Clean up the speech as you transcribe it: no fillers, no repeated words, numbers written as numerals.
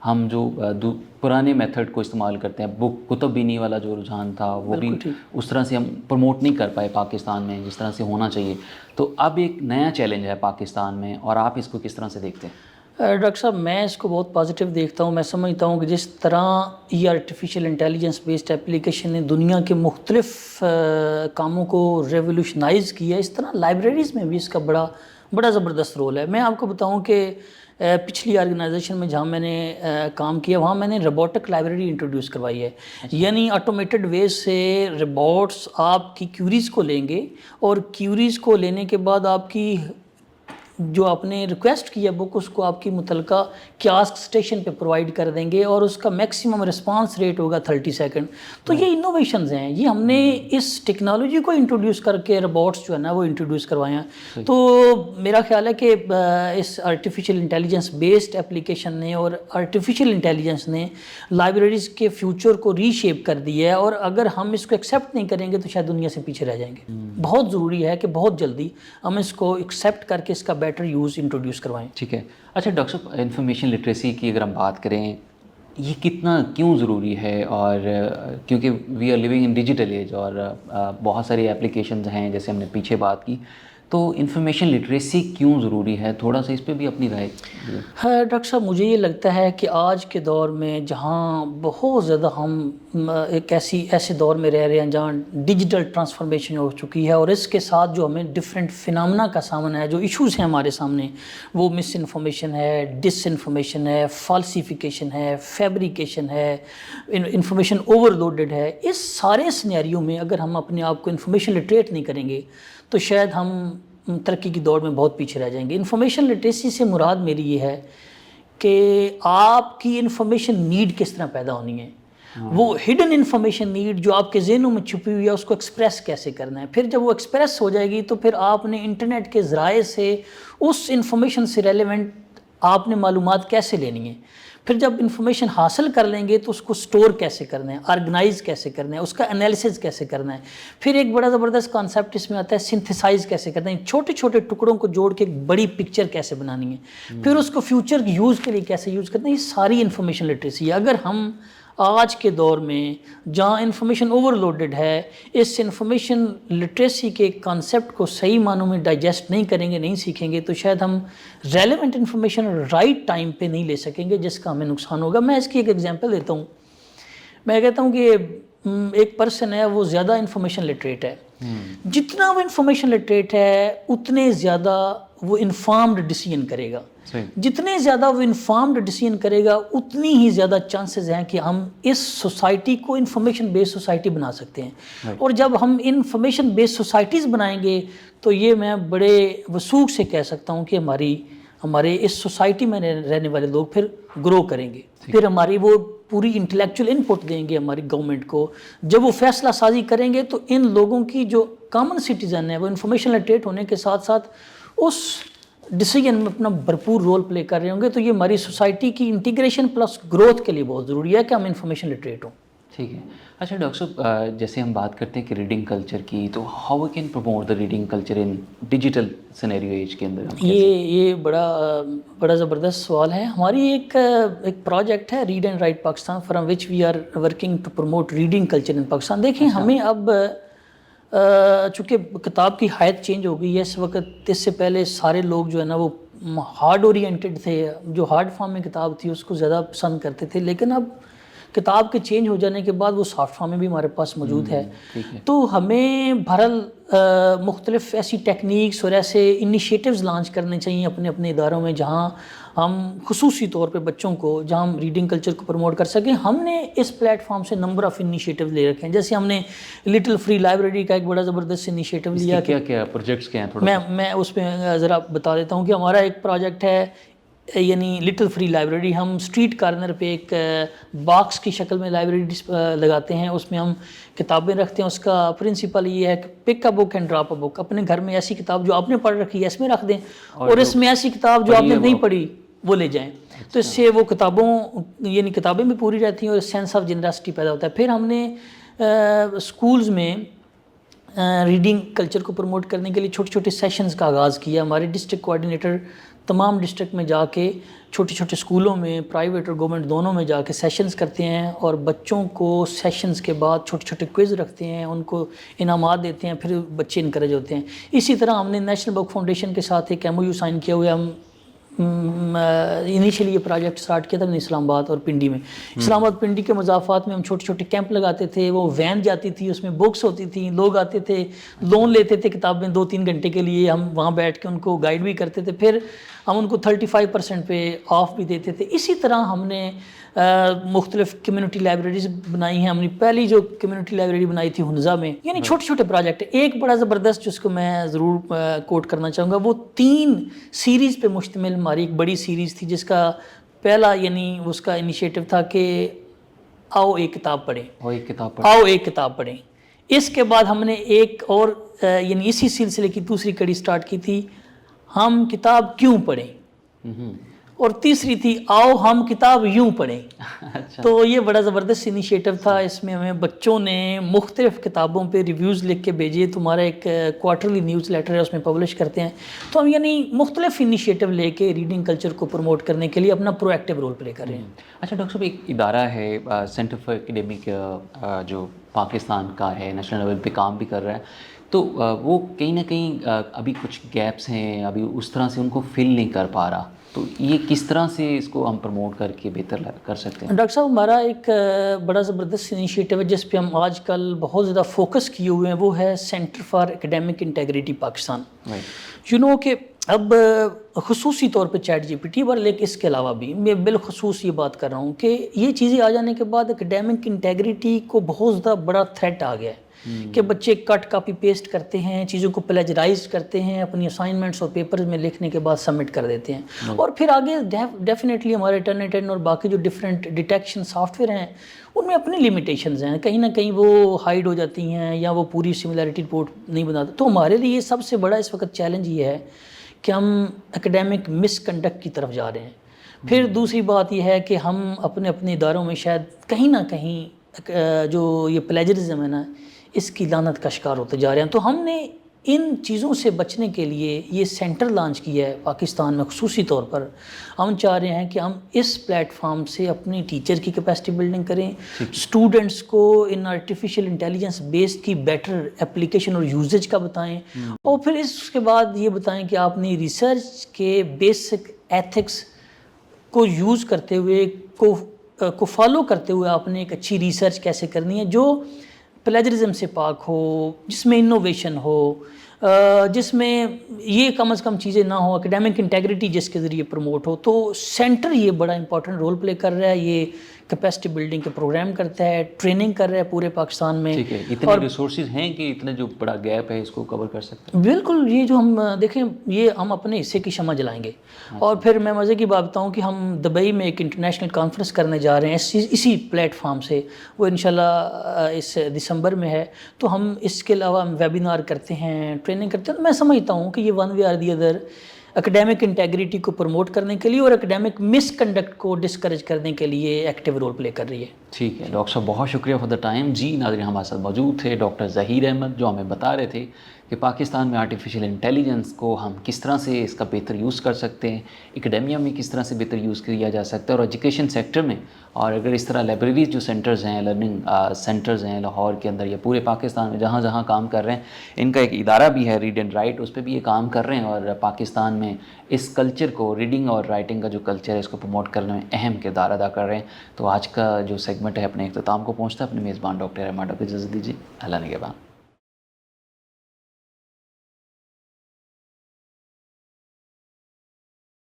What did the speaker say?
ہم جو پرانے میتھڈ کو استعمال کرتے ہیں، بک کتب بینی والا جو رجحان تھا وہ بھی اس طرح سے ہم پروموٹ نہیں کر پائے پاکستان میں جس طرح سے ہونا چاہیے. تو اب ایک نیا چیلنج ہے پاکستان میں، اور آپ اس کو کس طرح سے دیکھتے ہیں؟ ڈاکٹر صاحب میں اس کو بہت پازیٹیو دیکھتا ہوں. میں سمجھتا ہوں کہ جس طرح یہ آرٹیفیشیل انٹیلیجنس بیسڈ ایپلیکیشن نے دنیا کے مختلف کاموں کو ریولیوشنائز کیا، اس طرح لائبریریز میں بھی اس کا بڑا زبردست رول ہے. میں آپ کو بتاؤں کہ پچھلی آرگنائزیشن میں جہاں میں نے کام کیا وہاں میں نے روبوٹک لائبریری انٹروڈیوس کروائی ہے. یعنی آٹومیٹڈ ویز سے روبوٹس آپ کی کیوریز کو لیں گے، اور کیوریز کو لینے کے بعد آپ کی جو آپ نے ریکویسٹ کیا بک اس کو آپ کی متعلقہ کیاسک اسٹیشن پہ پرووائڈ کر دیں گے، اور اس کا میکسیمم رسپانس ریٹ ہوگا 30 سیکنڈ. تو یہ انوویشنز ہیں، یہ ہم نے اس ٹیکنالوجی کو انٹروڈیوس کر کے روبوٹس جو ہے نا وہ انٹروڈیوس کروائے ہیں. تو میرا خیال ہے کہ اس آرٹیفیشیل انٹیلیجنس بیسڈ ایپلیکیشن نے اور آرٹیفیشیل انٹیلیجنس نے لائبریریز کے فیوچر کو ری شیپ کر دیا ہے، اور اگر ہم اس کو ایکسیپٹ نہیں کریں گے تو شاید دنیا سے پیچھے رہ جائیں گے. بہت ضروری ہے کہ بہت جلدی ہم اس کو ایکسیپٹ کر کے اس کا بیٹر یوز انٹروڈیوس کروائیں. ٹھیک ہے. اچھا ڈاکٹر صاحب، انفارمیشن لٹریسی کی اگر ہم بات کریں، یہ کتنا کیوں ضروری ہے؟ اور کیونکہ we are living in digital age, اور بہت ساری اپلیکیشنز ہیں جیسے ہم نے پیچھے بات کی، تو انفارمیشن لٹریسی کیوں ضروری ہے؟ تھوڑا سا اس پہ بھی اپنی رائے. ڈاکٹر صاحب مجھے یہ لگتا ہے کہ آج کے دور میں جہاں بہت زیادہ ہم ایک ایسے دور میں رہ رہے ہیں جہاں ڈیجیٹل ٹرانسفارمیشن ہو چکی ہے، اور اس کے ساتھ جو ہمیں ڈفرینٹ فنامنا کا سامنا ہے، جو ایشوز ہیں ہمارے سامنے، وہ مس انفارمیشن ہے، ڈس انفارمیشن ہے، فالسیفیکیشن ہے، فیبریکیشن ہے، انفارمیشن اوور لوڈڈ ہے. اس سارے سینیریو میں اگر ہم اپنے آپ کو انفارمیشن لٹریٹ نہیں کریں گے تو شاید ہم ترقی کی دوڑ میں بہت پیچھے رہ جائیں گے. انفارمیشن لٹریسی سے مراد میری یہ ہے کہ آپ کی انفارمیشن نیڈ کس طرح پیدا ہونی ہے. وہ ہڈن انفارمیشن نیڈ جو آپ کے ذہنوں میں چھپی ہوئی ہے اس کو ایکسپریس کیسے کرنا ہے. پھر جب وہ ایکسپریس ہو جائے گی تو پھر آپ نے انٹرنیٹ کے ذرائع سے اس انفارمیشن سے ریلیونٹ آپ نے معلومات کیسے لینی ہے. پھر جب انفارمیشن حاصل کر لیں گے تو اس کو سٹور کیسے کرنا ہے، آرگنائز کیسے کرنا ہے، اس کا انالیسز کیسے کرنا ہے. پھر ایک بڑا زبردست کانسیپٹ اس میں آتا ہے سنتھسائز کیسے کرنا ہے، چھوٹے چھوٹے ٹکڑوں کو جوڑ کے ایک بڑی پکچر کیسے بنانی ہے، پھر اس کو فیوچر یوز کے لیے کیسے یوز کرنا ہے. یہ ساری انفارمیشن لٹریسی ہے. اگر ہم آج کے دور میں جہاں انفارمیشن اوور لوڈڈ ہے، اس انفارمیشن لٹریسی کے کانسیپٹ کو صحیح معنوں میں ڈائجسٹ نہیں کریں گے، نہیں سیکھیں گے، تو شاید ہم ریلیونٹ انفارمیشن رائٹ ٹائم پہ نہیں لے سکیں گے، جس کا ہمیں نقصان ہوگا. میں اس کی ایک ایگزامپل دیتا ہوں. میں کہتا ہوں کہ ایک پرسن ہے وہ زیادہ انفارمیشن لٹریٹ ہے. جتنا وہ انفارمیشن لٹریٹ ہے اتنے زیادہ وہ انفارمڈ ڈیسیژن کرے گا. جتنے زیادہ وہ انفارمڈ ڈیسیژن کرے گا اتنی ہی زیادہ چانسز ہیں کہ ہم اس سوسائٹی کو انفارمیشن بیس سوسائٹی بنا سکتے ہیں. اور جب ہم انفارمیشن بیس سوسائٹیز بنائیں گے تو یہ میں بڑے وثوق سے کہہ سکتا ہوں کہ ہمارے اس سوسائٹی میں رہنے والے لوگ پھر گرو کریں گے. پھر ہماری وہ پوری انٹلیکچوئل ان پٹ دیں گے ہماری گورنمنٹ کو. جب وہ فیصلہ سازی کریں گے تو ان لوگوں کی جو کامن سٹیزن ہے وہ انفارمیشن لٹریٹ ہونے کے ساتھ ساتھ اس ڈیسیژن میں اپنا بھرپور رول پلے کر رہے ہوں گے. تو یہ ہماری سوسائٹی کی انٹیگریشن پلس گروتھ کے لیے بہت ضروری ہے کہ ہم انفارمیشن لٹریٹ ہوں. ٹھیک ہے. اچھا ڈاکٹر صاحب، جیسے ہم بات کرتے ہیں کہ ریڈنگ کلچر کی، تو how we can promote the reading culture in digital scenario age کے اندر؟ یہ بڑا زبردست سوال ہے. ہماری ایک پروجیکٹ ہے read and write Pakistan, from which we are working to promote reading culture in Pakistan. دیکھیں ہمیں اب چونکہ کتاب کی حیت چینج ہو گئی ہے اس وقت. اس سے پہلے سارے لوگ جو ہے نا وہ ہارڈ اورینٹیڈ تھے، جو ہارڈ فارم میں کتاب تھی اس کو زیادہ پسند کرتے تھے. لیکن اب کتاب کے چینج ہو جانے کے بعد وہ سافٹ فارم میں بھی ہمارے پاس موجود ہے. تو ہمیں بہرحال مختلف ایسی ٹیکنیکس اور ایسے انیشیٹوز لانچ کرنے چاہیے اپنے اپنے اداروں میں جہاں ہم خصوصی طور پہ بچوں کو، جہاں ہم ریڈنگ کلچر کو پروموٹ کر سکیں. ہم نے اس پلیٹ فارم سے نمبر آف انیشیٹوز لے رکھے ہیں. جیسے ہم نے لٹل فری لائبریری کا ایک بڑا زبردست انیشیٹو لیا. کیا پروجیکٹس کیا ہیں؟ تھوڑا میں اس میں ذرا بتا دیتا ہوں کہ ہمارا ایک پروجیکٹ ہے یعنی لٹل فری لائبریری. ہم اسٹریٹ کارنر پہ ایک باکس کی شکل میں لائبریری لگاتے ہیں، اس میں ہم کتابیں رکھتے ہیں. اس کا پرنسپل یہ ہے کہ پک اے بک اینڈ ڈراپ اے بک. اپنے گھر میں ایسی کتاب جو آپ نے پڑھ رکھی ہے اس میں رکھ دیں، اور اس میں ایسی کتاب جو آپ نے نہیں پڑھی وہ لے جائیں. تو اس سے وہ کتابیں بھی پوری رہتی ہیں اور سینس آف جنراسٹی پیدا ہوتا ہے. پھر ہم نے اسکولز میں ریڈنگ کلچر کو پروموٹ کرنے کے لیے چھوٹے چھوٹے سیشنز کا آغاز کیا. ہمارے ڈسٹرکٹ کوآرڈینیٹر تمام ڈسٹرکٹ میں جا کے چھوٹے چھوٹے اسکولوں میں پرائیویٹ اور گورنمنٹ دونوں میں جا کے سیشنز کرتے ہیں اور بچوں کو سیشنز کے بعد چھوٹے چھوٹے کوئز رکھتے ہیں, ان کو انعامات دیتے ہیں, پھر بچے انکریج ہوتے ہیں. اسی طرح ہم نے نیشنل بک فاؤنڈیشن کے ساتھ ایک MOU سائن کیا ہوا ہے. ہم انیشلی یہ پروجیکٹ سٹارٹ کیا تھا ہم نے اسلام آباد اور پنڈی میں. اسلام آباد پنڈی کے مضافات میں ہم چھوٹے چھوٹے کیمپ لگاتے تھے, وہ وین جاتی تھی, اس میں بکس ہوتی تھیں, لوگ آتے تھے, لون لیتے تھے کتابیں 2-3 گھنٹے کے لیے, ہم وہاں بیٹھ کے ان کو گائیڈ بھی کرتے تھے, پھر ہم ان کو 35% پہ آف بھی دیتے تھے. اسی طرح ہم نے مختلف کمیونٹی لائبریریز بنائی ہیں. ہم نے پہلی جو کمیونٹی لائبریری بنائی تھی ہنزا میں. یعنی چھوٹے چھوٹے پروجیکٹ. ایک بڑا زبردست جس کو میں ضرور کوٹ کرنا چاہوں گا, وہ 3 سیریز پہ مشتمل ہماری ایک بڑی سیریز تھی, جس کا پہلا یعنی اس کا انیشیٹو تھا کہ آؤ ایک کتاب پڑھیں, آؤ ایک کتاب پڑھیں. اس کے بعد ہم نے ایک اور یعنی اسی سلسلے کی دوسری کڑی سٹارٹ کی تھی, ہم کتاب کیوں پڑھیں, اور تیسری تھی آؤ ہم کتاب یوں پڑھیں. تو یہ بڑا زبردست انیشیٹو تھا. اس میں ہمیں بچوں نے مختلف کتابوں پہ ریویوز لکھ کے بھیجے. تمہارا ایک کوارٹرلی نیوز لیٹر ہے, اس میں پبلش کرتے ہیں. تو ہم یعنی مختلف انیشیٹو لے کے ریڈنگ کلچر کو پروموٹ کرنے کے لیے اپنا پرو ایکٹیو رول پلے کر رہے ہیں. اچھا ڈاکٹر صاحب, ایک ادارہ ہے سینٹر فار ایکیڈیمک جو پاکستان کا ہے, نیشنل لیول پہ کام بھی کر رہا ہے, تو وہ کہیں نہ کہیں ابھی کچھ گیپس ہیں, ابھی اس طرح سے ان کو فل نہیں کر پا رہا. تو یہ کس طرح سے اس کو ہم پروموٹ کر کے بہتر کر سکتے ہیں؟ ڈاکٹر صاحب, ہمارا ایک بڑا زبردست انیشیٹو ہے جس پہ ہم آج کل بہت زیادہ فوکس کیے ہوئے ہیں, وہ ہے سینٹر فار ایکیڈیمک انٹیگریٹی پاکستان. کہ اب خصوصی طور پہ چیٹ GPT پر, لیکن اس کے علاوہ بھی میں بالخصوص یہ بات کر رہا ہوں کہ یہ چیزیں آ جانے کے بعد ایکیڈیمک انٹیگریٹی کو بہت زیادہ بڑا تھریٹ آ گیا ہے کہ بچے کٹ کاپی پیسٹ کرتے ہیں, چیزوں کو پلیجرائز کرتے ہیں, اپنی اسائنمنٹس اور پیپرز میں لکھنے کے بعد سبمٹ کر دیتے ہیں. اور پھر آگے ڈیفینیٹلی ہمارے ٹرنیٹن اور باقی جو ڈفرینٹ ڈیٹیکشن سافٹ ویئر ہیں ان میں اپنی لمیٹیشنز ہیں, کہیں نہ کہیں وہ ہائیڈ ہو جاتی ہیں یا وہ پوری سملیرٹی رپورٹ نہیں بناتے. تو ہمارے لیے سب سے بڑا اس وقت چیلنج یہ ہے کہ ہم ایکیڈیمک مس کنڈکٹ کی طرف جا رہے ہیں. پھر دوسری بات یہ ہے کہ ہم اپنے اداروں میں شاید کہیں نہ کہیں جو یہ پلیجرزم ہے نا, اس کی لعنت کا شکار ہوتے جا رہے ہیں. تو ہم نے ان چیزوں سے بچنے کے لیے یہ سینٹر لانچ کیا ہے پاکستان میں. خصوصی طور پر ہم چاہ رہے ہیں کہ ہم اس پلیٹ فارم سے اپنی ٹیچر کی کیپیسٹی بلڈنگ کریں, اسٹوڈنٹس کو ان آرٹیفیشیل انٹیلیجنس بیسڈ کی بیٹر اپلیکیشن اور یوزیج کا بتائیں, اور پھر اس کے بعد یہ بتائیں کہ آپ نے ریسرچ کے بیسک ایتھکس کو یوز کرتے ہوئے کو فالو کرتے ہوئے آپ نے ایک اچھی ریسرچ کیسے کرنی ہے جو پلیجرزم سے پاک ہو, جس میں انوویشن ہو, جس میں یہ کم از کم چیزیں نہ ہوں, ایکیڈیمک انٹیگریٹی جس کے ذریعے پروموٹ ہو. تو سینٹر یہ بڑا امپورٹنٹ رول پلے کر رہا ہے. یہ کیپیسٹی بلڈنگ کے پروگرام کرتا ہے, ٹریننگ کر رہا ہے پورے پاکستان میں. ٹھیک ہے, اتنے ریسورسز ہیں کہ اتنا جو بڑا گیپ ہے اس کو کور کر سکتے ہیں. بالکل, یہ جو ہم دیکھیں یہ ہم اپنے حصے کی شمع جلائیں گے. اور پھر میں مزے کی بات بتاؤں کہ ہم دبئی میں ایک انٹرنیشنل کانفرنس کرنے جا رہے ہیں اسی پلیٹ فارم سے, وہ انشاءاللہ اس دسمبر میں ہے. تو ہم اس کے علاوہ ویبینار کرتے ہیں, ٹریننگ کرتے ہیں. تو میں سمجھتا ہوں کہ یہ one way or the other academic integrity کو پروموٹ کرنے کے لیے اور ایکیڈیمک مس کنڈکٹ کو ڈسکریج کرنے کے لیے ایکٹیو رول پلے کر رہی ہے. ٹھیک ہے ڈاکٹر صاحب, بہت شکریہ فار دا ٹائم. جی ناظرین, ہمارے ساتھ موجود تھے ڈاکٹر ظہیر احمد, جو ہمیں بتا رہے تھے کہ پاکستان میں آرٹیفیشیل انٹیلیجنس کو ہم کس طرح سے اس کا بہتر یوز کر سکتے ہیں, ایکیڈیمیا میں کس طرح سے بہتر یوز کیا جا سکتا ہے, اور ایجوکیشن سیکٹر میں. اور اگر اس طرح لائبریریز جو سینٹرز ہیں, لرننگ سینٹرز ہیں لاہور کے اندر یا پورے پاکستان میں جہاں جہاں کام کر رہے ہیں, ان کا ایک ادارہ بھی ہے ریڈ اینڈ رائٹ, اس پہ بھی یہ کام کر رہے ہیں. اور پاکستان میں اس کلچر کو, ریڈنگ اور رائٹنگ کا جو کلچر ہے, اس کو پروموٹ کرنے میں اہم کردار ادا کر رہے ہیں. تو آج کا جو سیگمنٹ ہے اپنے اختتام کو پہنچتا ہے. اپنے میزبان ڈاکٹر احمد کو اجازت دیجیے. اللہ نگہبان.